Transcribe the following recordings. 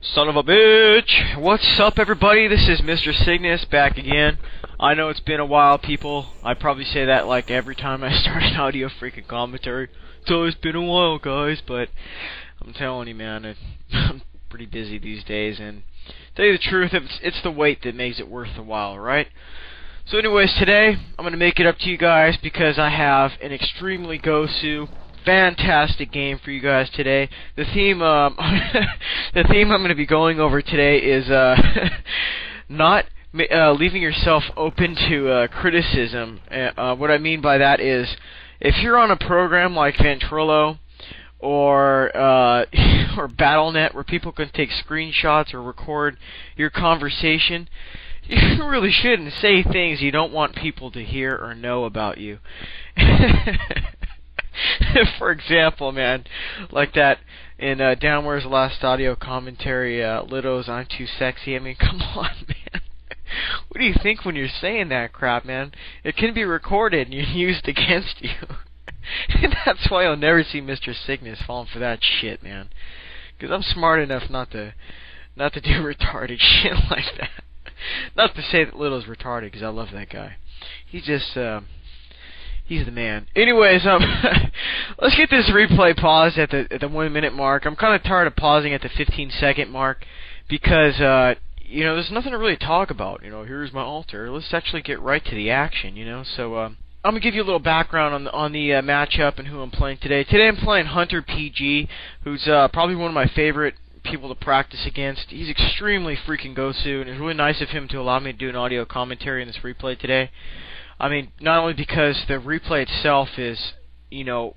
Son of a bitch! What's up, everybody? This is Mr.Cygnus back again. I know it's been a while, people. I probably say that like every time I start an audio freaking commentary. It's always been a while, guys, but I'm telling you, man, I'm pretty busy these days, and to tell you the truth, it's the wait that makes it worth the while, right? So anyways, today, I'm going to make it up to you guys because I have an extremely fantastic game for you guys today. The theme, the theme I'm going to be going over today is not leaving yourself open to criticism. What I mean by that is, if you're on a program like Ventrilo or or BattleNet where people can take screenshots or record your conversation, you really shouldn't say things you don't want people to hear or know about you. For example, man, like that in Downwhere's last audio commentary, Lido's I'm too sexy. I mean, come on, man. What do you think when you're saying that crap, man? It can be recorded and used against you. And that's why you'll never see Mr.Cygnus falling for that shit, man. Because I'm smart enough not to do retarded shit like that. Not to say that Little's retarded, because I love that guy. He's just, he's the man. Anyways, let's get this replay paused at the 1 minute mark. I'm kind of tired of pausing at the 15-second mark because, you know, there's nothing to really talk about. You know, here's my altar. Let's actually get right to the action, you know. So, I'm going to give you a little background on the matchup and who I'm playing today. Today I'm playing Hunter PG, who's probably one of my favorite people to practice against. He's extremely freaking Gosu, and it's really nice of him to allow me to do an audio commentary in this replay today. I mean, not only because the replay itself is, you know,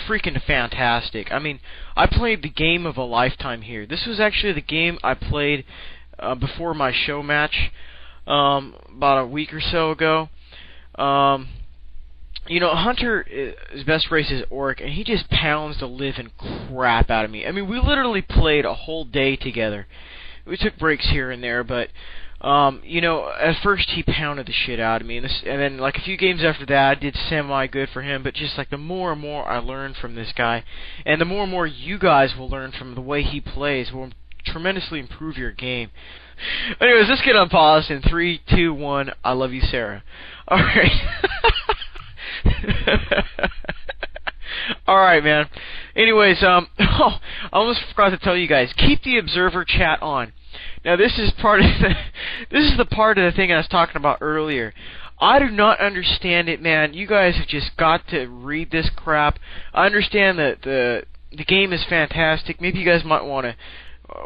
freaking fantastic. I mean, I played the game of a lifetime here. This was actually the game I played before my show match about a week or so ago. You know, Hunter, his best race is Orc, and he just pounds the living crap out of me. I mean, we literally played a whole day together. We took breaks here and there, but, you know, at first he pounded the shit out of me, and then, like, a few games after that, I did semi-good for him, but just, like, the more and more I learned from this guy, and the more and more you guys will learn from the way he plays, will tremendously improve your game. Anyways, let's get unpaused in 3, 2, 1, I love you, Sarah. Alright. Alright, man. Anyways, I almost forgot to tell you guys, keep the observer chat on. Now, this is the part of the thing I was talking about earlier. I do not understand it, man. You guys have just got to read this crap. I understand that the game is fantastic. Maybe you guys might want to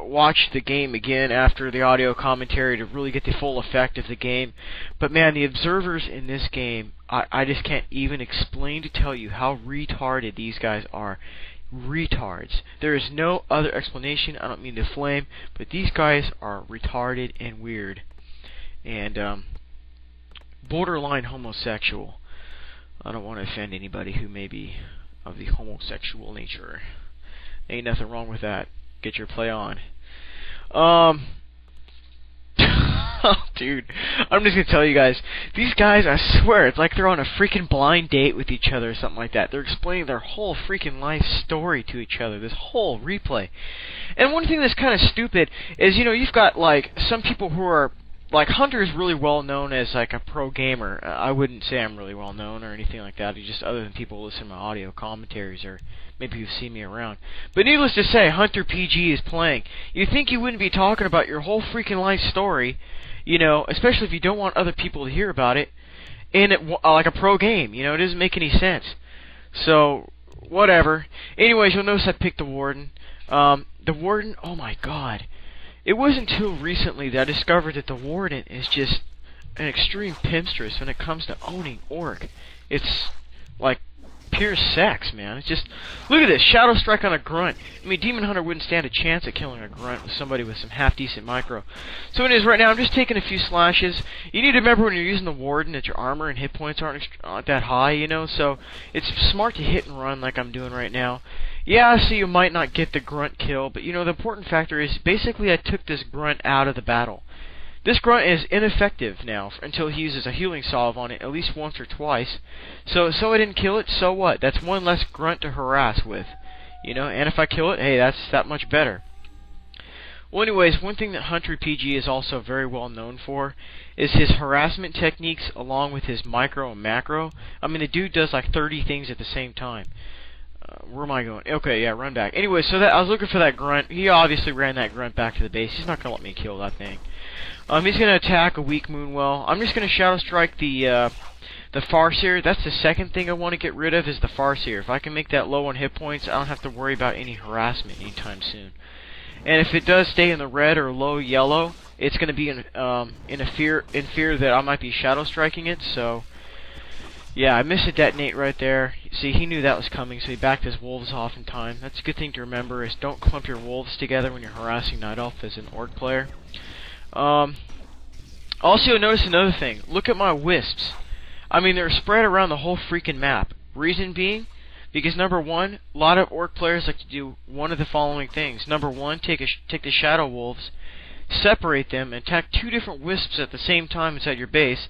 watch the game again after the audio commentary to really get the full effect of the game. But man, the observers in this game, I just can't even explain to tell you how retarded these guys are. Retards. There is no other explanation. I don't mean to flame, but these guys are retarded and weird. And borderline homosexual. I don't want to offend anybody who may be of the homosexual nature. Ain't nothing wrong with that. Get your play on. Dude, I'm just gonna tell you guys, these guys, I swear, it's like they're on a freaking blind date with each other or something like that. They're explaining their whole freaking life story to each other, this whole replay. And one thing that's kind of stupid is, you know, you've got, like, some people who are, like, Hunter is really well known as, like, a pro gamer. I wouldn't say I'm really well known or anything like that. It's just other than people who listen to my audio commentaries or maybe you've seen me around. But needless to say, Hunter PG is playing. You'd think you wouldn't be talking about your whole freaking life story, you know, especially if you don't want other people to hear about it, in it, like a pro game. You know, it doesn't make any sense. So, whatever. Anyways, you'll notice I picked the Warden. The Warden, oh my god. It wasn't until recently that I discovered that the Warden is just an extreme pimpstress when it comes to owning Orc. It's like pure sex, man. It's just, look at this, Shadow Strike on a Grunt. I mean, Demon Hunter wouldn't stand a chance at killing a Grunt with somebody with some half-decent micro. So it is right now, I'm just taking a few slashes. You need to remember when you're using the Warden that your armor and hit points aren't that high, you know, so it's smart to hit and run like I'm doing right now. Yeah, so you might not get the Grunt kill, but you know, the important factor is basically I took this Grunt out of the battle. This Grunt is ineffective now until he uses a healing salve on it at least once or twice. So I didn't kill it, so what? That's one less Grunt to harass with. You know, and if I kill it, hey, that's that much better. Well, anyways, one thing that Hunter PG is also very well known for is his harassment techniques along with his micro and macro. I mean, the dude does like 30 things at the same time. Where am I going? Okay, yeah, run back. Anyway, so that I was looking for that grunt. He obviously ran that grunt back to the base. He's not going to let me kill that thing. He's going to attack a weak Moonwell. I'm just going to Shadow Strike the Farseer. That's the second thing I want to get rid of is the Farseer. If I can make that low on hit points, I don't have to worry about any harassment anytime soon. And if it does stay in the red or low yellow, it's going to be in fear that I might be Shadow Striking it. So, yeah, I missed a detonate right there. See, he knew that was coming, so he backed his wolves off in time. That's a good thing to remember, is don't clump your wolves together when you're harassing Night Elf as an orc player. Also, notice another thing. Look at my wisps. I mean, they're spread around the whole freaking map. Reason being, because number one, a lot of orc players like to do one of the following things. Number one, take the Shadow Wolves, separate them, and attack 2 different wisps at the same time inside your base.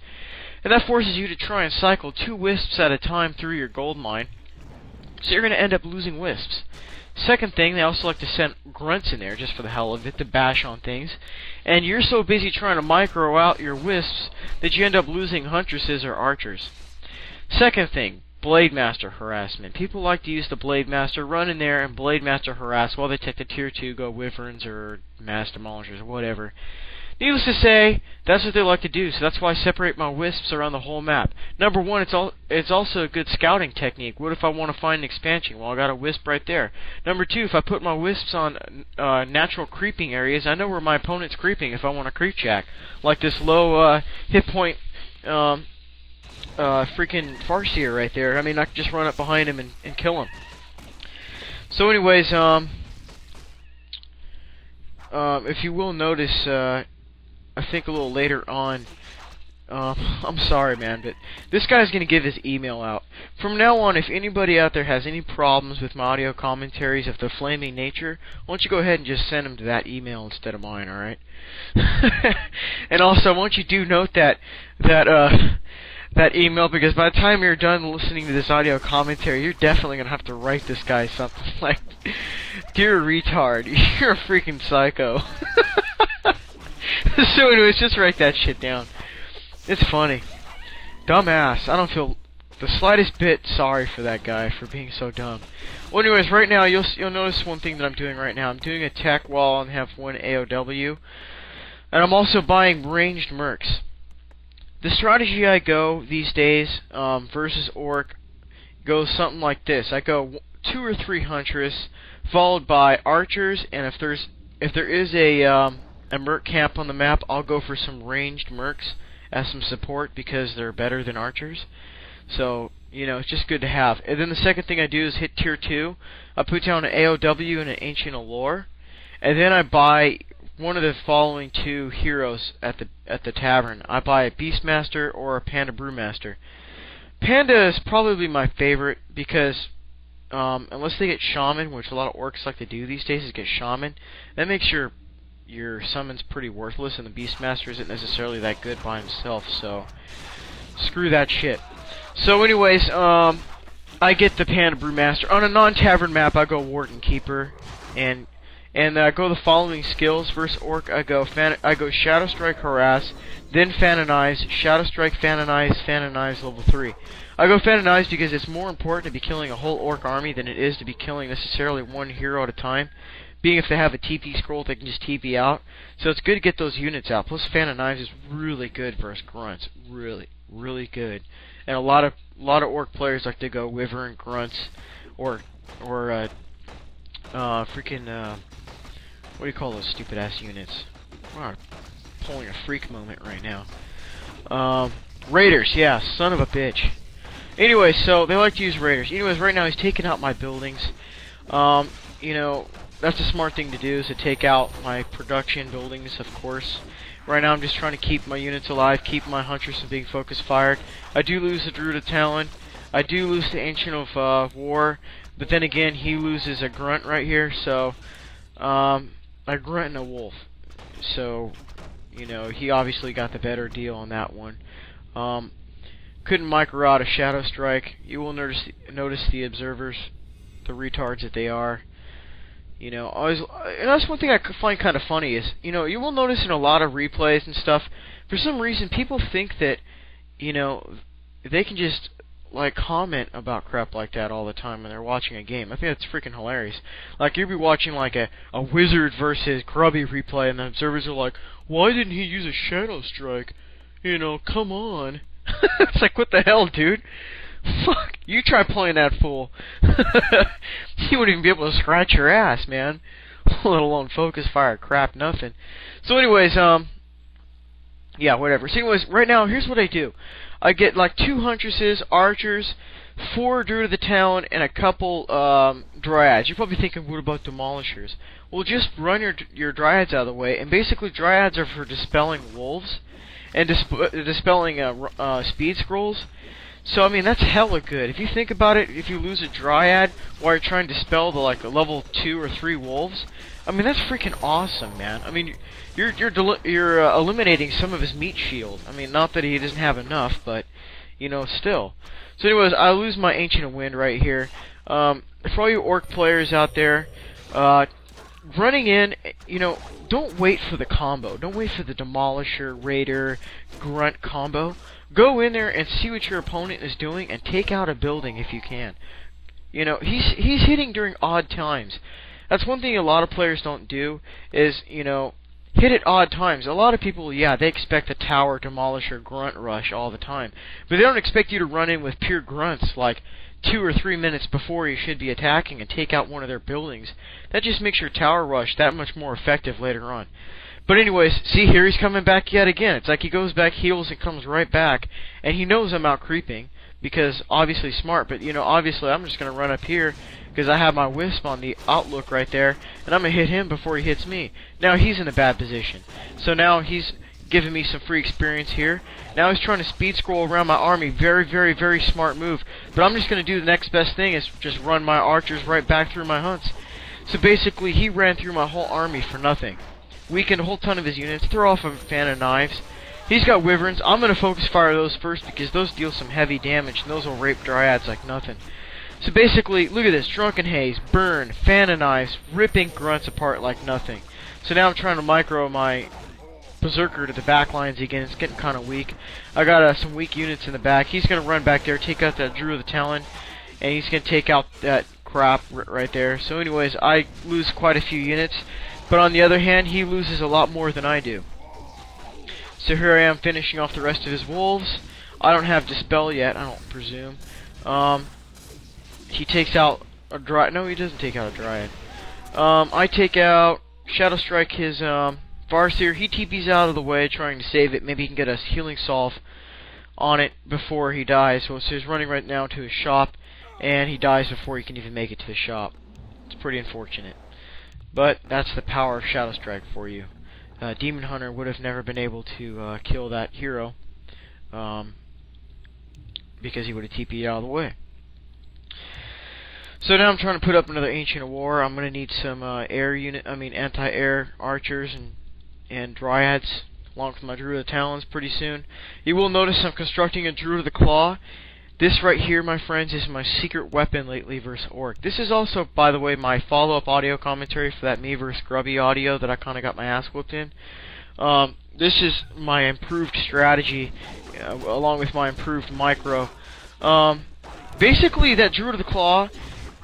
And that forces you to try and cycle 2 wisps at a time through your gold mine. So you're going to end up losing wisps. Second thing, they also like to send grunts in there just for the hell of it to bash on things. And you're so busy trying to micro out your wisps that you end up losing huntresses or archers. Second thing, Blade Master harassment. People like to use the Blade Master, run in there and Blade Master harass while they take the tier 2 go Wyverns or Mass Demolishers or whatever. Needless to say, that's what they like to do, so that's why I separate my wisps around the whole map. Number one, it's also a good scouting technique. What if I want to find an expansion? Well, I got a wisp right there. Number two, if I put my wisps on natural creeping areas, I know where my opponent's creeping if I want to creep jack. Like this low hit point freaking Farseer right there. I mean, I can just run up behind him and kill him. So anyways, if you will notice, I think a little later on, I'm sorry man, but this guy's gonna give his email out. From now on, if anybody out there has any problems with my audio commentaries of the flaming nature, why don't you go ahead and just send them to that email instead of mine, alright? And also, why don't you do note that email, because by the time you're done listening to this audio commentary, you're definitely gonna have to write this guy something like, "Dear retard, you're a freaking psycho." So anyways, just write that shit down. It's funny. Dumbass. I don't feel the slightest bit sorry for that guy for being so dumb. Well, anyways, right now you'll notice one thing that I'm doing right now. I'm doing a tech wall and have 1 AOW, and I'm also buying ranged mercs. The strategy I go these days versus orc goes something like this. I go 2 or 3 huntress, followed by archers, and if there is a merc camp on the map, I'll go for some ranged mercs as some support because they're better than archers. So, you know, it's just good to have. And then the second thing I do is hit tier 2. I put down an AOW and an Ancient Allure, and then I buy one of the following 2 heroes at the tavern. I buy a Beastmaster or a Panda Brewmaster. Panda is probably my favorite because unless they get Shaman, which a lot of orcs like to do these days is get Shaman, that makes your summons pretty worthless, and the Beastmaster isn't necessarily that good by himself, so screw that shit. So anyways, I get the Panda Brewmaster. On a non-tavern map, I go Warden Keeper, and I go the following skills. Versus Orc, I go Shadow Strike, Harass, then Fanonize, Shadow Strike, Fanonize level 3. I go Fanonize because it's more important to be killing a whole Orc army than it is to be killing necessarily one hero at a time. Being if they have a TP scroll, they can just TP out. So it's good to get those units out. Plus, Fan of Knives is really good versus Grunts. Really, really good. And a lot of orc players like to go Wyvern, Grunts, or freaking what do you call those stupid ass units? We're pulling a freak moment right now. Raiders, yeah, son of a bitch. Anyway, so they like to use Raiders. Anyways, right now he's taking out my buildings. You know, that's a smart thing to do, is to take out my production buildings, of course. Right now I'm just trying to keep my units alive, keep my Huntress from being focus fired. I do lose the Druid of Talon. I do lose the Ancient of War, but then again, he loses a Grunt right here, so a Grunt and a Wolf. So, you know, he obviously got the better deal on that one. Couldn't micro out a Shadow Strike. You will notice the observers, the retards that they are. You know, and that's one thing I find kind of funny is, you know, you will notice in a lot of replays and stuff, for some reason people think that, you know, they can just like comment about crap like that all the time when they're watching a game. I think that's freaking hilarious. Like you'll be watching like a wizard versus grubby replay, and the observers are like, "Why didn't he use a shadow strike? You know, come on." It's like, what the hell, dude? Fuck, you try playing that fool. You wouldn't even be able to scratch your ass, man. Let alone focus fire, crap, nothing. So anyways, yeah, whatever. So anyways, right now, here's what I do. I get like 2 huntresses, archers, 4 Druid of the Talon, and a couple dryads. You're probably thinking, what about demolishers? Well, just run your dryads out of the way, and basically dryads are for dispelling wolves and dispelling speed scrolls. So I mean, that's hella good. If you think about it, if you lose a dryad while you're trying to dispel the level 2 or 3 wolves, I mean, that's freaking awesome, man. I mean, you're eliminating some of his meat shield. I mean, not that he doesn't have enough, but you know, still. So anyways, I lose my Ancient of Wind right here. For all you orc players out there, running in, you know, don't wait for the combo. Don't wait for the Demolisher, Raider, Grunt combo. Go in there and see what your opponent is doing and take out a building if you can. You know, he's hitting during odd times. That's one thing a lot of players don't do is, you know, hit at odd times. A lot of people, yeah, they expect a tower, demolisher, grunt rush all the time. But they don't expect you to run in with pure grunts like 2 or 3 minutes before you should be attacking and take out one of their buildings. That just makes your tower rush that much more effective later on. But anyways, see, here he's coming back yet again. It's like he goes back, heals, and comes right back. And he knows I'm out creeping, because obviously smart. But, you know, obviously I'm just going to run up here, because I have my wisp on the outlook right there. And I'm going to hit him before he hits me. Now he's in a bad position. So now he's giving me some free experience here. Now he's trying to speed scroll around my army. Very, very, very smart move. But I'm just going to do the next best thing, is just run my archers right back through my hunts. So basically, he ran through my whole army for nothing. Weakened a whole ton of his units, throw off a fan of knives. He's got wyverns. I'm going to focus fire those first because those deal some heavy damage, and those will rape dryads like nothing. So basically, look at this. Drunken Haze, burn, fan of knives, ripping grunts apart like nothing. So now I'm trying to micro my berserker to the back lines again. It's getting kind of weak. I got some weak units in the back. He's going to run back there, take out that Druid of the Talon, and he's going to take out that crap right there. So anyways, I lose quite a few units. But on the other hand, he loses a lot more than I do. So here I am finishing off the rest of his wolves. I don't have Dispel yet, I don't presume. He takes out a Dryad. No, he doesn't take out a Dryad. I take out Shadow Strike his Farseer. He TP's out of the way trying to save it. Maybe he can get a healing salve on it before he dies. So he's running right now to his shop, and he dies before he can even make it to the shop. It's pretty unfortunate. But that's the power of Shadow Strike for you. Demon Hunter would have never been able to kill that hero because he would have TP'd out of the way. So now I'm trying to put up another Ancient of War. I'm going to need some anti-air archers and dryads along with my Druid of the Talons pretty soon. You will notice I'm constructing a Druid of the Claw. This right here, my friends, is my secret weapon lately versus Orc. This is also, by the way, my follow-up audio commentary for that me versus Grubby audio that I kind of got my ass whooped in. This is my improved strategy, along with my improved micro. Basically, that Druid of the Claw,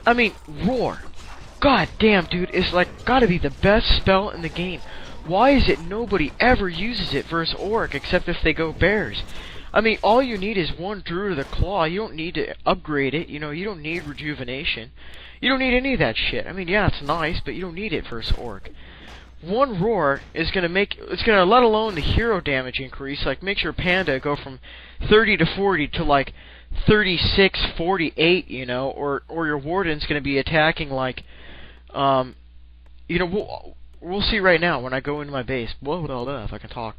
I mean, Roar. God damn, dude, it's like gotta be the best spell in the game. Why is it nobody ever uses it versus Orc except if they go bears? I mean, all you need is one Druid of the Claw. You don't need to upgrade it. You know, you don't need rejuvenation. You don't need any of that shit. I mean, yeah, it's nice, but you don't need it versus Orc. One Roar is gonna let alone the hero damage increase, like makes your Panda go from 30 to 40 to like 36, 48, you know, or your Warden's gonna be attacking like, you know, we'll see right now when I go into my base. Whoa, if I can talk.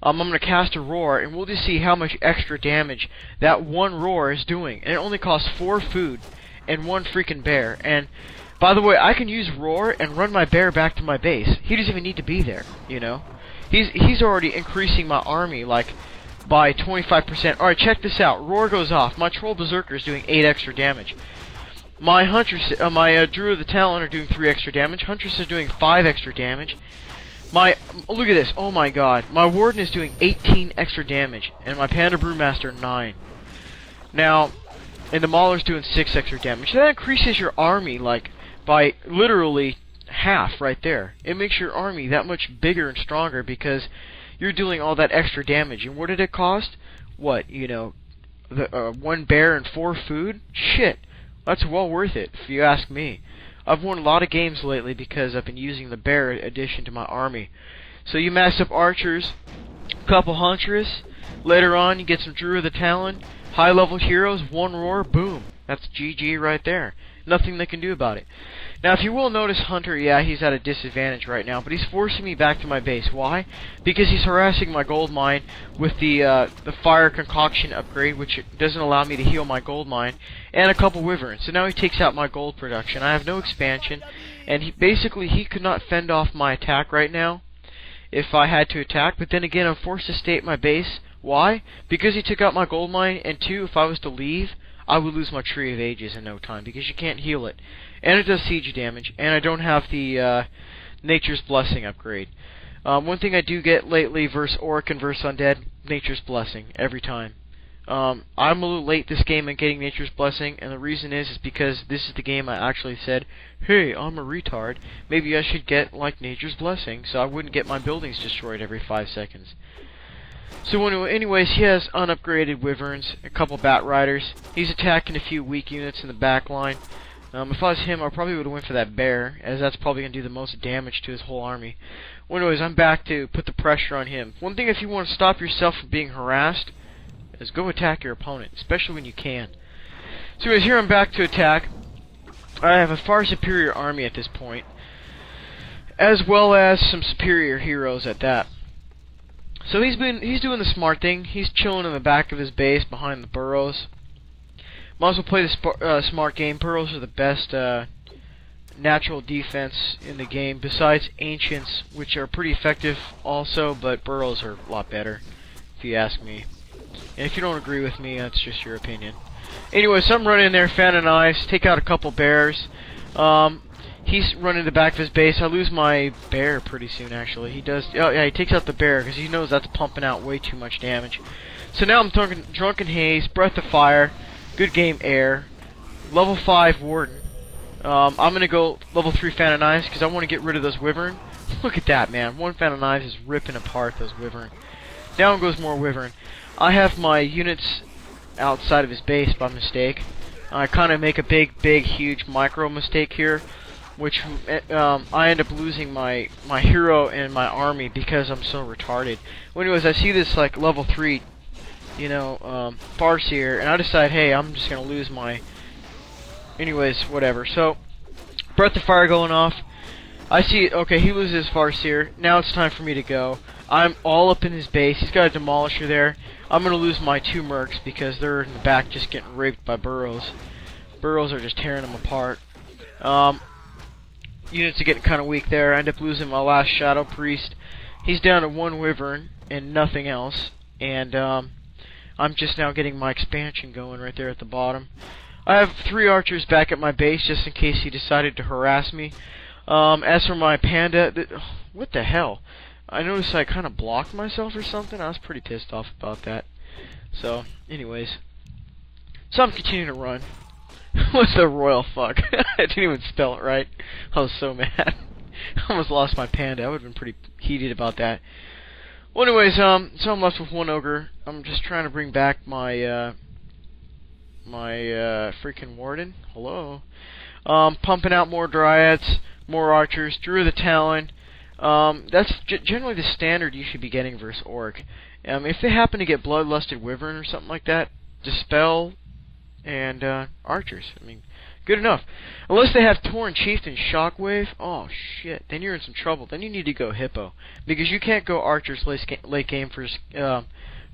I'm going to cast a Roar, and we'll just see how much extra damage that one Roar is doing. And it only costs 4 food and 1 freaking bear. And, by the way, I can use Roar and run my bear back to my base. He doesn't even need to be there, you know? He's already increasing my army, like, by 25%. Alright, check this out. Roar goes off. My Troll Berserker is doing 8 extra damage. My Huntress, my Druid of the Talon are doing 3 extra damage. Huntress is doing 5 extra damage. Look at this, oh my god. My Warden is doing 18 extra damage, and my Panda Brewmaster 9. Now, and the Mauler's doing 6 extra damage. That increases your army, like, by literally half right there. It makes your army that much bigger and stronger because you're doing all that extra damage. And what did it cost? What, you know, the 1 bear and 4 food? Shit, that's well worth it, if you ask me. I've won a lot of games lately because I've been using the bear addition to my army. So you mass up archers, couple huntress, later on you get some Druid of the Talon, high level heroes, 1 roar, boom. That's GG right there. Nothing they can do about it. Now if you will notice Hunter, yeah, he's at a disadvantage right now, but he's forcing me back to my base. Why? Because he's harassing my gold mine with the fire concoction upgrade, which doesn't allow me to heal my gold mine, and a couple wyverns. So now he takes out my gold production. I have no expansion, and he could not fend off my attack right now if I had to attack, but then again I'm forced to stay at my base. Why? Because he took out my gold mine, and 2, if I was to leave, I would lose my Tree of Ages in no time, because you can't heal it. And it does siege damage, and I don't have the Nature's Blessing upgrade. One thing I do get lately versus Orc and versus Undead, Nature's Blessing, every time. I'm a little late this game at getting Nature's Blessing, and the reason is because this is the game I actually said, hey, I'm a retard, maybe I should get, like, Nature's Blessing, so I wouldn't get my buildings destroyed every 5 seconds. So anyways, he has unupgraded wyverns, a couple bat riders. He's attacking a few weak units in the back line. If I was him, I probably would have went for that bear, as that's probably going to do the most damage to his whole army. Well, anyways, I'm back to put the pressure on him. One thing, if you want to stop yourself from being harassed, is go attack your opponent, especially when you can. So anyways, here I'm back to attack. I have a far superior army at this point, as well as some superior heroes at that. So he's doing the smart thing. He's chilling in the back of his base behind the burrows. Might as well play the smart game. Burrows are the best natural defense in the game, besides ancients, which are pretty effective also, but burrows are a lot better, if you ask me. And if you don't agree with me, that's just your opinion. Anyway, so I'm running in there, fan and knives, take out a couple bears. He's running the back of his base. I lose my bear pretty soon, actually. He does. Oh, yeah, he takes out the bear because he knows that's pumping out way too much damage. So now I'm Drunken Haze, Breath of Fire, Good Game Air, level 5 Warden. I'm going to go level 3 Fan of Knives because I want to get rid of those Wyvern. Look at that, man. 1 Fan of Knives is ripping apart those Wyvern. Down goes more Wyvern. I have my units outside of his base by mistake. I kind of make a big, huge micro mistake here, which I end up losing my hero and my army because I'm so retarded. Well, anyways, I see this like level 3, you know, Farseer, and I decide, hey, I'm just gonna lose my. Anyways, whatever. So, Breath of Fire going off. I see. Okay, he loses Farseer. Now it's time for me to go. I'm all up in his base. He's got a Demolisher there. I'm gonna lose my 2 mercs because they're in the back just getting raped by burrows. Burrows are just tearing them apart. Units are getting kind of weak there. I end up losing my last Shadow Priest. He's down to 1 Wyvern and nothing else. And I'm just now getting my expansion going right there at the bottom. I have 3 archers back at my base just in case he decided to harass me. As for my panda, what the hell? I noticed I kind of blocked myself or something. I was pretty pissed off about that. So, anyways. So I'm continuing to run. What's the royal fuck? I didn't even spell it right. I was so mad. I almost lost my panda. I would have been pretty heated about that. Well, anyways, so I'm left with 1 ogre. I'm just trying to bring back my freaking warden. Hello. Pumping out more dryads, more archers, Druid of the Talon. That's generally the standard you should be getting versus orc. If they happen to get bloodlusted wyvern or something like that, dispel and archers. I mean, good enough. Unless they have Torn Chieftain Shockwave, oh shit, then you're in some trouble. Then you need to go Hippo, because you can't go archers late game for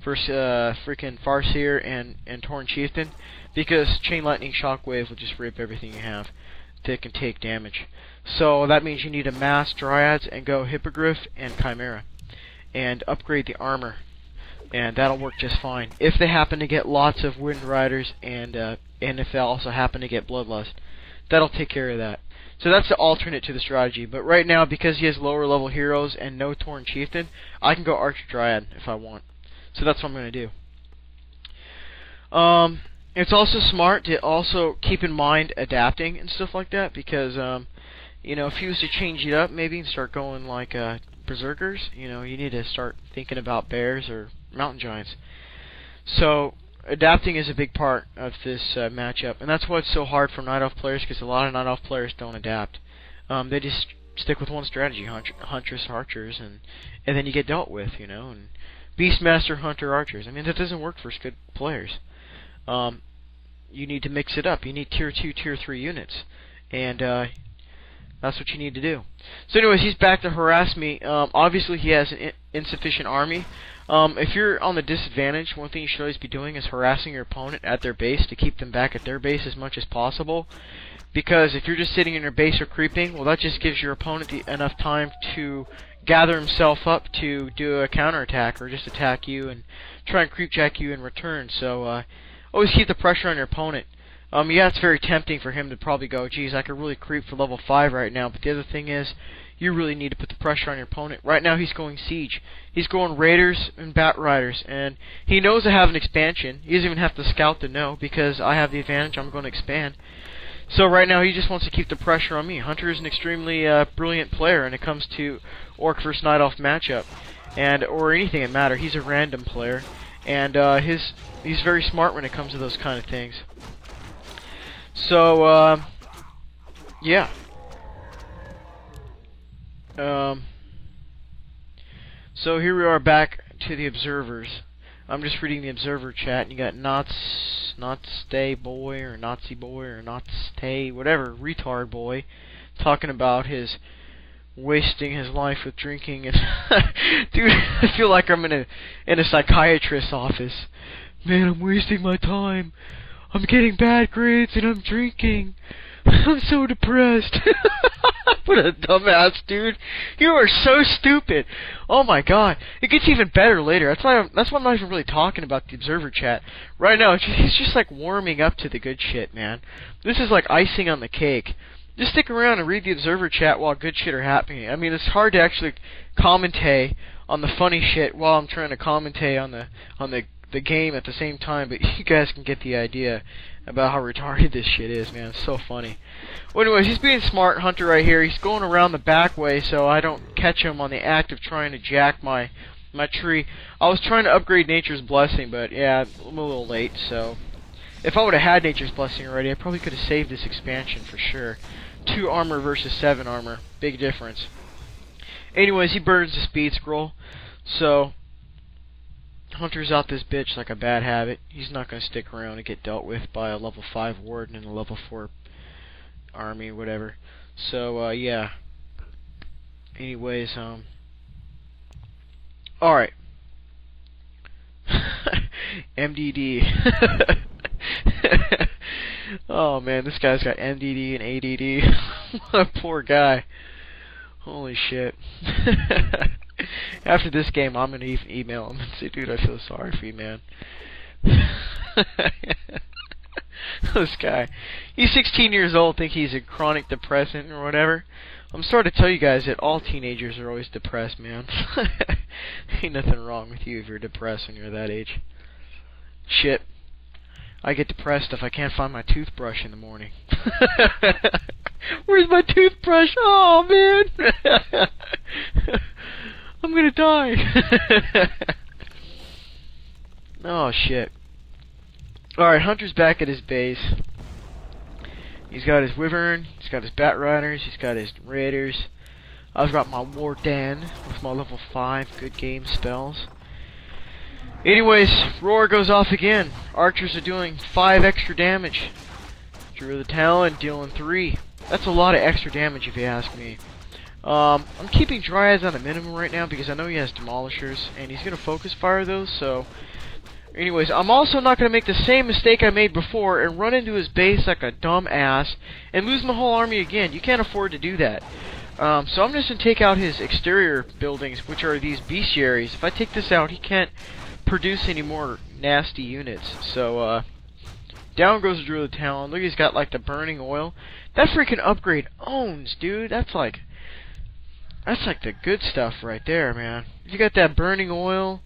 freaking Farseer and Torn Chieftain, because Chain Lightning Shockwave will just rip everything you have that can take damage. So that means you need to mass Dryads and go Hippogriff and Chimera and upgrade the armor, and that'll work just fine if they happen to get lots of Wind Riders and if they also happen to get Bloodlust. That'll take care of that. So that's the alternate to the strategy. But right now, because he has lower level heroes and no Tauren Chieftain, I can go Archer Dryad if I want. So that's what I'm going to do. It's also smart to also keep in mind adapting and stuff like that, because you know, if you was to change it up maybe and start going like berserkers, you know, you need to start thinking about bears or mountain giants. So adapting is a big part of this matchup, and that's why it's so hard for Night Elf players, because a lot of Night Elf players don't adapt. They just stick with one strategy, Huntress Archers, and then you get dealt with, you know, and Beastmaster Hunter Archers. I mean, that doesn't work for good players. You need to mix it up. You need tier 2, tier 3 units, and that's what you need to do. So anyways, he's back to harass me. Obviously he has an insufficient army. If you're on the disadvantage, one thing you should always be doing is harassing your opponent at their base to keep them back at their base as much as possible. Because if you're just sitting in your base or creeping, well, that just gives your opponent enough time to gather himself up to do a counterattack or just attack you and try and creepjack you in return. So always keep the pressure on your opponent. Yeah, it's very tempting for him to probably go, geez, I could really creep for level 5 right now, but the other thing is, you really need to put the pressure on your opponent. Right now he's going Siege. He's going Raiders and Bat Riders, and he knows I have an expansion. He doesn't even have to scout to know, because I have the advantage, I'm going to expand. So right now he just wants to keep the pressure on me. Hunter is an extremely brilliant player when it comes to Orc vs. Night Elf matchup, or anything that matter. He's a random player, and he's very smart when it comes to those kind of things. So, yeah. So here we are back to the observers. I'm just reading the observer chat, and you got not stay boy or Nazi boy or not stay whatever retard boy talking about his wasting his life with drinking and dude, I feel like I'm in a psychiatrist's office. Man, I'm wasting my time. I'm getting bad grades and I'm drinking. I'm so depressed. What a dumbass, dude. You are so stupid. Oh my god. It gets even better later. That's why I'm not even really talking about the observer chat. Right now, he's just like warming up to the good shit, man. This is like icing on the cake. Just stick around and read the observer chat while good shit are happening. I mean, it's hard to actually commentate on the funny shit while I'm trying to commentate on the game at the same time, but you guys can get the idea about how retarded this shit is, man. It's so funny. Well, anyways, he's being smart, Hunter, right here. He's going around the back way so I don't catch him on the act of trying to jack my tree. I was trying to upgrade Nature's Blessing, but yeah, I'm a little late, so if I would have had Nature's Blessing already, I probably could have saved this expansion for sure. 2 armor versus 7 armor. Big difference. Anyways, he burns the speed scroll, so Hunter's out this bitch like a bad habit. He's not going to stick around and get dealt with by a level 5 warden and a level 4 army, whatever. So, yeah. Anyways, alright. MDD. Oh man, this guy's got MDD and ADD. What a poor guy. Holy shit. After this game, I'm gonna even email him and say, dude, I feel sorry for you, man. This guy. He's 16 years old, think he's a chronic depressant or whatever. I'm sorry to tell you guys that all teenagers are always depressed, man. Ain't nothing wrong with you if you're depressed when you're that age. Shit. I get depressed if I can't find my toothbrush in the morning. Where's my toothbrush? Oh, man. I'm gonna die. Oh, shit. Alright, Hunter's back at his base. He's got his Wyvern, he's got his Bat Riders, he's got his Raiders. I've got my Warden with my level 5 good game spells. Anyways, Roar goes off again. Archers are doing 5 extra damage. Drew of the Talon dealing 3. That's a lot of extra damage if you ask me. I'm keeping Dryads on a minimum right now because I know he has Demolishers, and he's going to focus fire those, so... Anyways, I'm also not going to make the same mistake I made before and run into his base like a dumb ass and lose my whole army again. You can't afford to do that. So I'm just going to take out his exterior buildings, which are these bestiaries. If I take this out, he can't produce any more nasty units. So, Down goes the Druid of the Talon. Look, he's got like the burning oil. That freaking upgrade owns, dude. That's like the good stuff right there, man. You got that burning oil,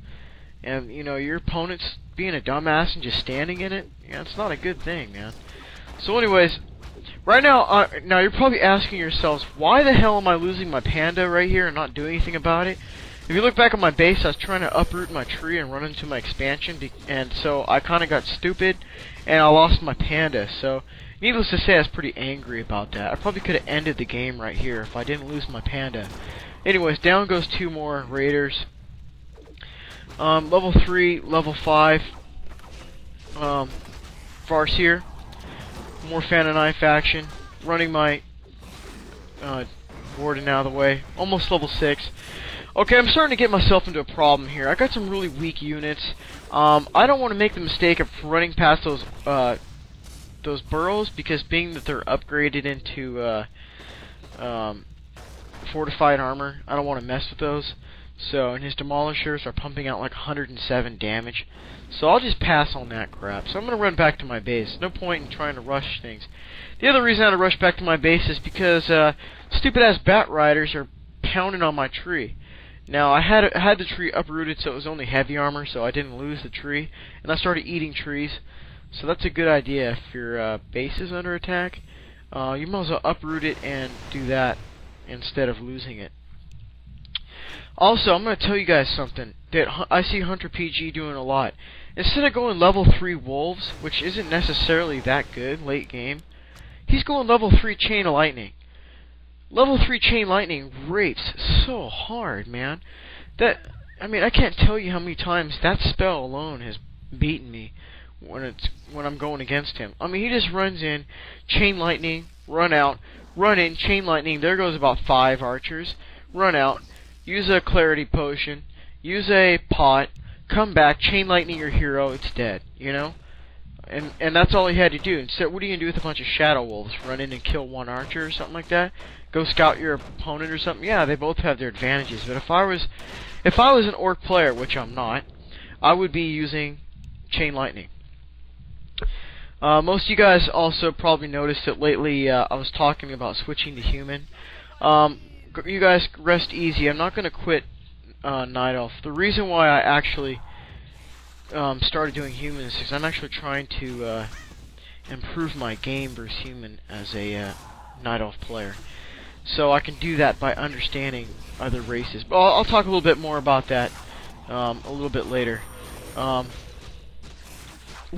and you know your opponent's being a dumbass and just standing in it. Yeah, it's not a good thing, man. So, anyways, right now, now you're probably asking yourselves, why the hell am I losing my panda right here and not doing anything about it? If you look back at my base, I was trying to uproot my tree and run into my expansion, and so I kind of got stupid, and I lost my panda. So, needless to say, I was pretty angry about that. I probably could have ended the game right here if I didn't lose my panda. Anyways, down goes 2 more raiders. Level 3, level 5, Farseer. More Fan and I faction. Running my warden out of the way. Almost level 6. Okay, I'm starting to get myself into a problem here. I got some really weak units. I don't want to make the mistake of running past those burrows, because being that they're upgraded into fortified armor, I don't want to mess with those. So, and his demolishers are pumping out like 107 damage. So I'll just pass on that crap. So I'm going to run back to my base. No point in trying to rush things. The other reason I had to rush back to my base is because stupid-ass bat riders are pounding on my tree. Now, I had the tree uprooted so it was only heavy armor, so I didn't lose the tree. And I started eating trees. So that's a good idea. If your base is under attack, you might as well uproot it and do that instead of losing it. Also, I'm going to tell you guys something that I see Hunter PG doing a lot. Instead of going level 3 wolves, which isn't necessarily that good late game, he's going level 3 chain of lightning. Level 3 chain lightning rapes so hard, man. That, I mean, I can't tell you how many times that spell alone has beaten me when I'm going against him. I mean, he just runs in, chain lightning, run out, run in, chain lightning. There goes about 5 archers. Run out. Use a clarity potion, use a pot, come back, chain lightning your hero, it's dead, you know? And that's all he had to do. Instead, what are you going to do with a bunch of shadow wolves? Run in and kill 1 archer or something like that? Go scout your opponent or something? Yeah, they both have their advantages, but if I was an orc player, which I'm not, I would be using chain lightning. Most of you guys also probably noticed that lately I was talking about switching to human. You guys rest easy. I'm not going to quit Night Elf. The reason why I actually started doing human is because I'm actually trying to improve my game versus human as a Night Elf player. So I can do that by understanding other races. But I'll talk a little bit more about that a little bit later. One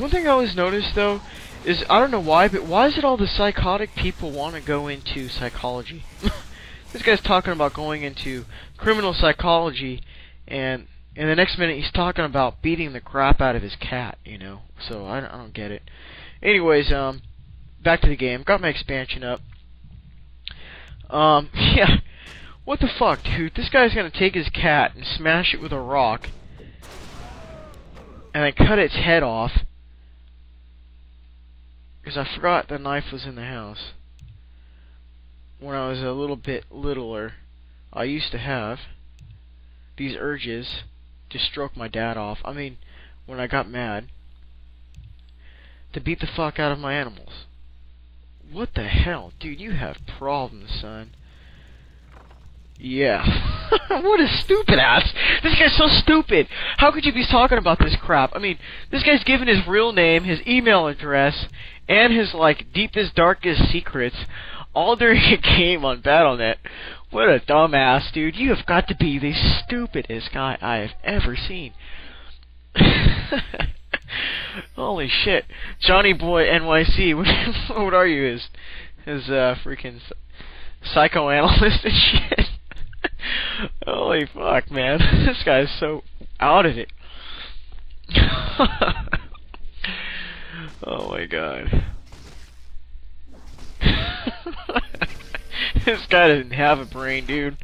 thing I always notice, though, is, I don't know why, but why is it all the psychotic people want to go into psychology? This guy's talking about going into criminal psychology, and in the next minute he's talking about beating the crap out of his cat, you know? So, I don't get it. Anyways, back to the game. Got my expansion up. Yeah. What the fuck, dude? This guy's gonna take his cat and smash it with a rock, and then cut its head off, because I forgot the knife was in the house. When I was a little bit littler, I used to have these urges to stroke my dad off. I mean, when I got mad, to beat the fuck out of my animals. What the hell? Dude, you have problems, son. Yeah. What a stupid ass. This guy's so stupid. How could you be talking about this crap? I mean, this guy's given his real name, his email address, and his, like, deepest, darkest secrets all during a game on Battle.net. What a dumbass, dude. You have got to be the stupidest guy I have ever seen. Holy shit. Johnny Boy NYC. What are you? His freaking psychoanalyst and shit? Holy fuck, man. This guy is so out of it. Oh my god. This guy doesn't have a brain, dude.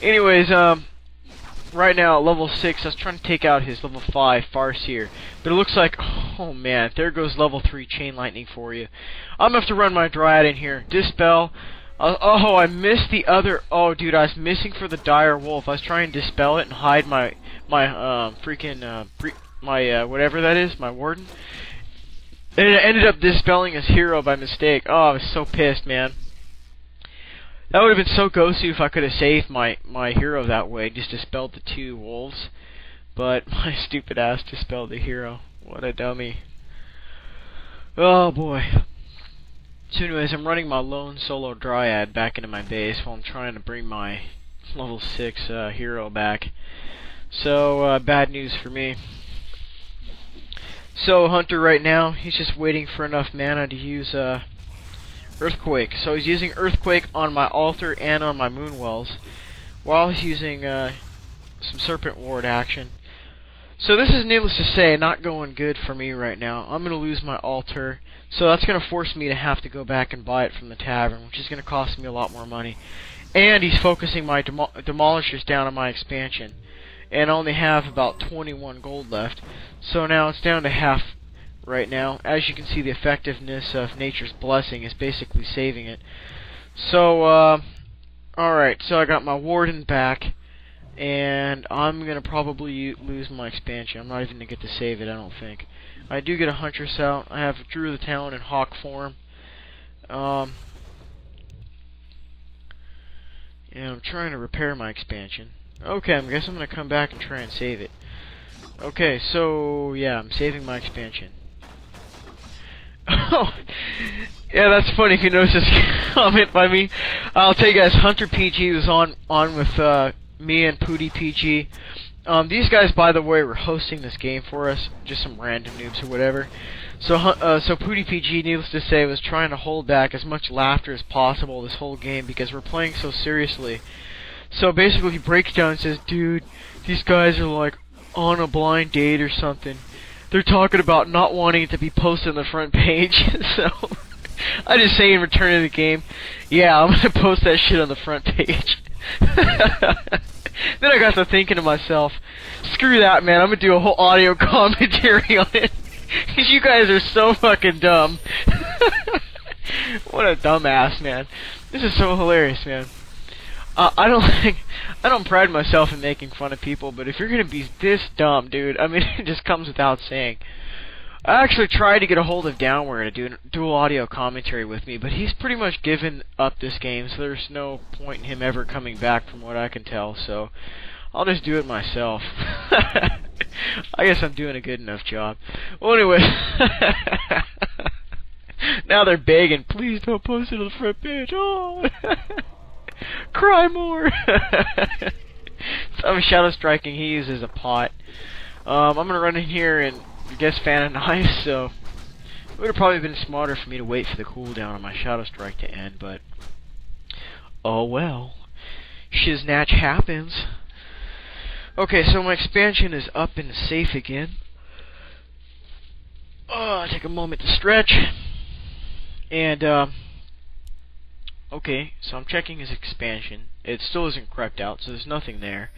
Anyways, right now at level 6, I was trying to take out his level 5 Farseer, but it looks like, oh man, there goes level 3 Chain Lightning for you. I'm gonna have to run my Dryad in here. Dispel. Oh, I missed the other. Oh, dude, I was missing for the Dire Wolf. I was trying to dispel it and hide my freaking whatever that is, my warden. And it ended up dispelling his hero by mistake. Oh, I was so pissed, man. That would have been so ghosty if I could have saved my hero that way, just dispelled the 2 wolves. But my stupid ass dispelled the hero. What a dummy. Oh boy. So anyways, I'm running my lone solo dryad back into my base while I'm trying to bring my level 6 hero back. So, bad news for me. So, Hunter right now, he's just waiting for enough mana to use, Earthquake. So he's using Earthquake on my altar and on my Moonwells, while he's using, some Serpent Ward action. So this is, needless to say, not going good for me right now. I'm going to lose my altar, so that's going to force me to have to go back and buy it from the tavern, which is going to cost me a lot more money. And he's focusing my demolishers down on my expansion. And I only have about 21 gold left. So now it's down to half right now. As you can see, the effectiveness of Nature's Blessing is basically saving it. So, alright, so I got my Warden back. And I'm going to probably lose my expansion. I'm not even going to get to save it, I don't think. I do get a Huntress out. I have Drew of the Town in Hawk form. And I'm trying to repair my expansion. Okay, I guess I'm going to come back and try and save it. Okay, so, yeah, I'm saving my expansion. Oh, yeah, that's funny if you notice this comment by me. I'll tell you guys, Hunter PG was on with me and Pooty PG. These guys, by the way, were hosting this game for us. Just some random noobs or whatever. So Pooty PG, needless to say, was trying to hold back as much laughter as possible this whole game because we're playing so seriously. So basically he breaks down and says, dude, these guys are like on a blind date or something. They're talking about not wanting it to be posted on the front page. So I just say in return of the game, yeah, I'm gonna post that shit on the front page. Then I got to thinking to myself, screw that, man, I'm gonna do a whole audio commentary on it. Because you guys are so fucking dumb. What a dumbass, man. This is so hilarious, man. I don't pride myself in making fun of people, but if you're gonna be this dumb, dude, I mean, it just comes without saying. I actually tried to get a hold of Downware to do a dual audio commentary with me, but he's pretty much given up this game, so there's no point in him ever coming back from what I can tell, so I'll just do it myself. I guess I'm doing a good enough job. Well, anyway, now they're begging, please don't post it on the front page. Oh, cry more. Some shadow striking he uses a pot. I'm gonna run in here and guess fan a knife, so it would have probably been smarter for me to wait for the cooldown on my shadow strike to end, but oh well, shiznatch happens. Okay, so my expansion is up and safe again. Take a moment to stretch. And, okay, so I'm checking his expansion. It still isn't crept out, so there's nothing there.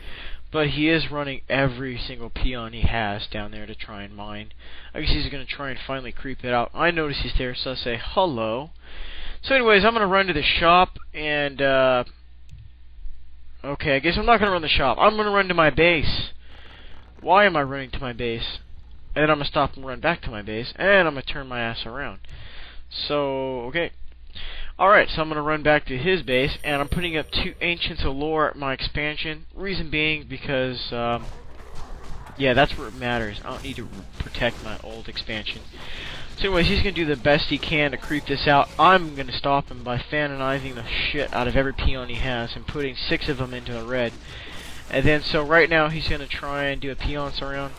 But he is running every single peon he has down there to try and mine. I guess he's going to try and finally creep it out. I notice he's there, so I say, hello. So anyways, I'm going to run to the shop, and, okay, I guess I'm not going to run the shop. I'm going to run to my base. Why am I running to my base? And then I'm going to stop and run back to my base, and I'm going to turn my ass around. So, okay. Alright, so I'm going to run back to his base, and I'm putting up 2 Ancients of Lore at my expansion. Reason being because, yeah, that's where it matters. I don't need to protect my old expansion. So anyways, he's going to do the best he can to creep this out. I'm going to stop him by fanonizing the shit out of every peon he has and putting 6 of them into the red. And then, so right now he's going to try and do a peon surround,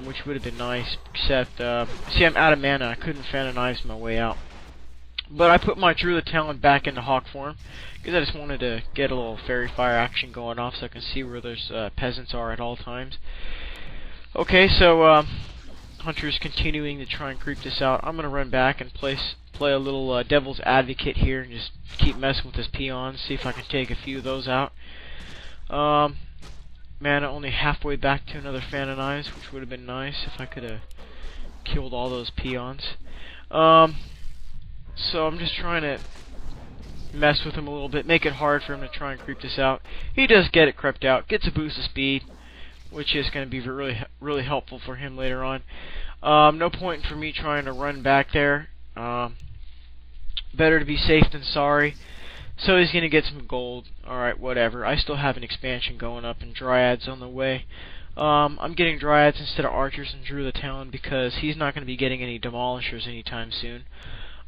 which would have been nice, except, see, I'm out of mana. I couldn't fanonize my way out. But I put my Drew of the Talon back into Hawk form, because I just wanted to get a little fairy fire action going off so I can see where those peasants are at all times. Okay, so Hunter's continuing to try and creep this out. I'm going to run back and play a little devil's advocate here and just keep messing with his peons, see if I can take a few of those out. Man, only halfway back to another Fanonize, which would have been nice if I could have killed all those peons. So I'm just trying to mess with him a little bit, make it hard for him to try and creep this out. He does get it crept out, gets a boost of speed, which is going to be really helpful for him later on. No point for me trying to run back there. Better to be safe than sorry. So he's gonna get some gold. Alright, whatever. I still have an expansion going up and Dryads on the way. I'm getting Dryads instead of Archers and Drew the Talon because he's not going to be getting any Demolishers anytime soon.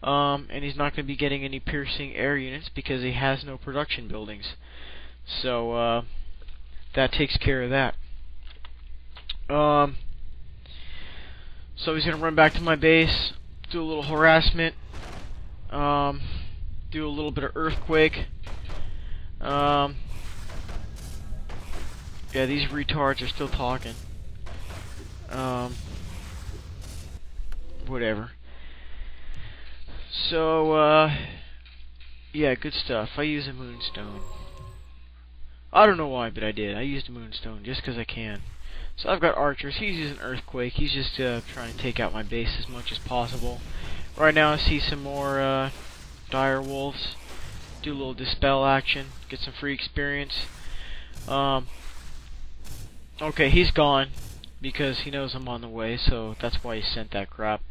And he's not going to be getting any Piercing Air Units because he has no production buildings. So, that takes care of that. So he's going to run back to my base, do a little harassment, do a little bit of Earthquake. Yeah, these retards are still talking. Whatever. So, yeah, good stuff. I use a Moonstone. I don't know why, but I did. I used a Moonstone just because I can. So I've got Archers. He's using Earthquake. He's just trying to take out my base as much as possible. Right now I see some more Dire Wolves. Do a little Dispel action. Get some free experience. Okay, he's gone because he knows I'm on the way, so that's why he sent that crap.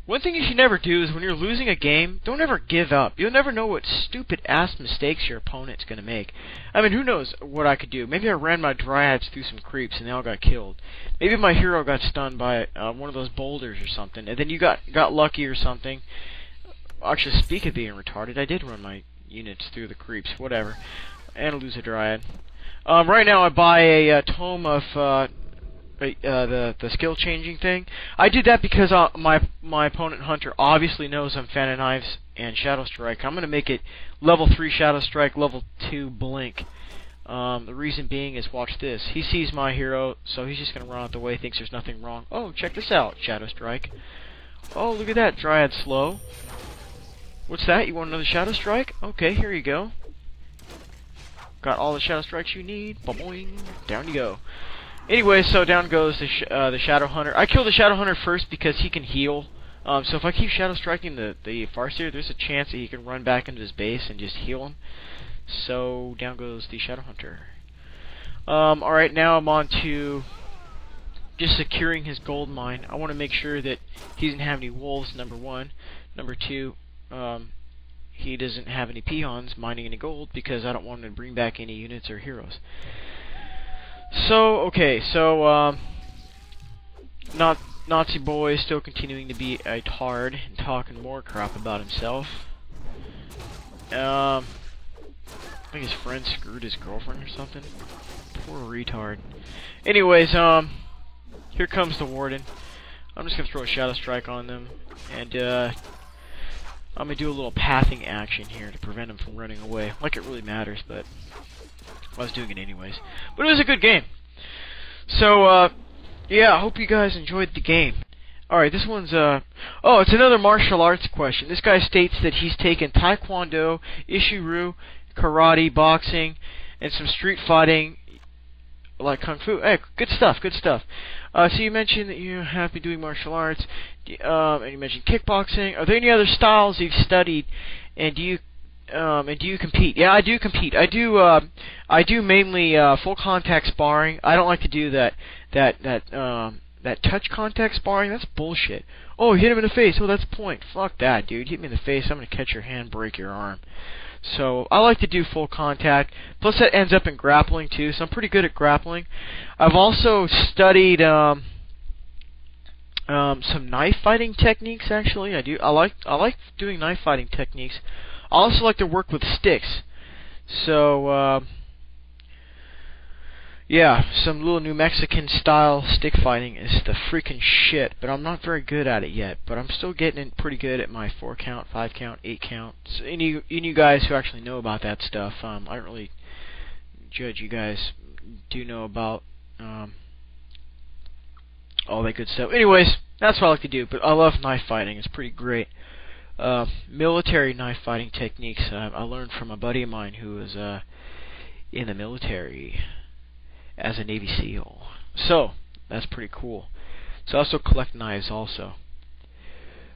One thing you should never do is when you're losing a game, don't ever give up. You'll never know what stupid-ass mistakes your opponent's going to make. I mean, who knows what I could do. Maybe I ran my Dryads through some creeps and they all got killed. Maybe my hero got stunned by one of those boulders or something, and then you got lucky or something. Actually, speak of being retarded, I did run my units through the creeps, whatever. And lose a Dryad. Right now I buy a tome of the skill changing thing. I did that because my opponent Hunter obviously knows I'm Fan of Knives and Shadow Strike. I'm gonna make it level 3 Shadow Strike, level 2 Blink. The reason being is, watch this. He sees my hero, so he's just gonna run out the way. Thinks there's nothing wrong. Oh, check this out, Shadow Strike. Oh, look at that, Dryad slow. What's that? You want another Shadow Strike? Okay, here you go. Got all the Shadow Strikes you need. Boing. Down you go. Anyway, so down goes the Shadow Hunter. I kill the Shadow Hunter first because he can heal. So if I keep Shadow Striking the Farseer, there's a chance that he can run back into his base and just heal him. So down goes the Shadow Hunter. Alright, now I'm on to just securing his gold mine. I want to make sure that he doesn't have any wolves, number one. Number two, he doesn't have any peons mining any gold because I don't want him to bring back any units or heroes. So, okay, so, Nazi boy is still continuing to be a tard and talking more crap about himself. I think his friend screwed his girlfriend or something. Poor retard. Anyways, here comes the Warden. I'm just gonna throw a Shadow Strike on them, and, I'm gonna do a little pathing action here to prevent him from running away. Like it really matters, but I was doing it anyways. But it was a good game. So, yeah, I hope you guys enjoyed the game. Alright, this one's, oh, it's another martial arts question. This guy states that he's taken Taekwondo, Ishiru, Karate, boxing, and some street fighting, like Kung Fu. Hey, good stuff, good stuff. So you mentioned that you have been doing martial arts, and you mentioned kickboxing. Are there any other styles you've studied, and do you compete? Yeah, I do compete. I do mainly full contact sparring. I don't like to do that touch contact sparring. That's bullshit. Oh, hit him in the face. Oh, that's point. Fuck that, dude. Hit me in the face. I'm gonna catch your hand, break your arm. So I like to do full contact. Plus that ends up in grappling too. So I'm pretty good at grappling. I've also studied some knife fighting techniques. Actually, I like doing knife fighting techniques. I also like to work with sticks. So, yeah, some little New Mexican style stick fighting is the freaking shit, but I'm not very good at it yet. But I'm still getting it pretty good at my 4 count, 5 count, 8 count. So any you guys who actually know about that stuff, I don't really judge you guys. Do know about all that good stuff. Anyways, that's what I like to do. But I love knife fighting. It's pretty great. Military knife fighting techniques I learned from a buddy of mine who was in the military as a Navy SEAL. So that's pretty cool. So I also collect knives also.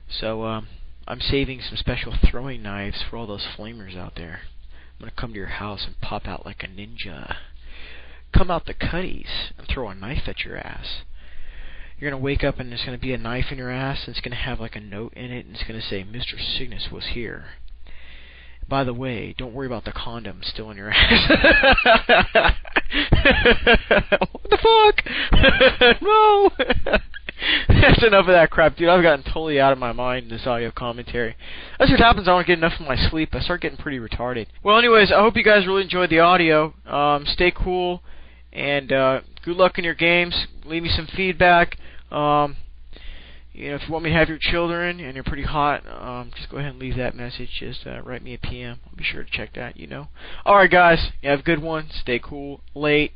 So I'm saving some special throwing knives for all those flamers out there. I'm gonna come to your house and pop out like a ninja. Come out the cutties and throw a knife at your ass. you're gonna wake up and there's gonna be a knife in your ass, and it's gonna have like a note in it, and it's gonna say, "Mr. Cygnus was here. By the way, don't worry about the condom still in your ass." What the fuck? No. That's enough of that crap, dude. I've gotten totally out of my mind in this audio commentary. That's what happens. I don't get enough of my sleep. I start getting pretty retarded. Well, anyways, I hope you guys really enjoyed the audio. Stay cool, and good luck in your games. Leave me some feedback. If you want me to have your children and you're pretty hot, just go ahead and leave that message. Just write me a PM. I'll be sure to check that. Alright, guys. You have a good one. Stay cool. Late.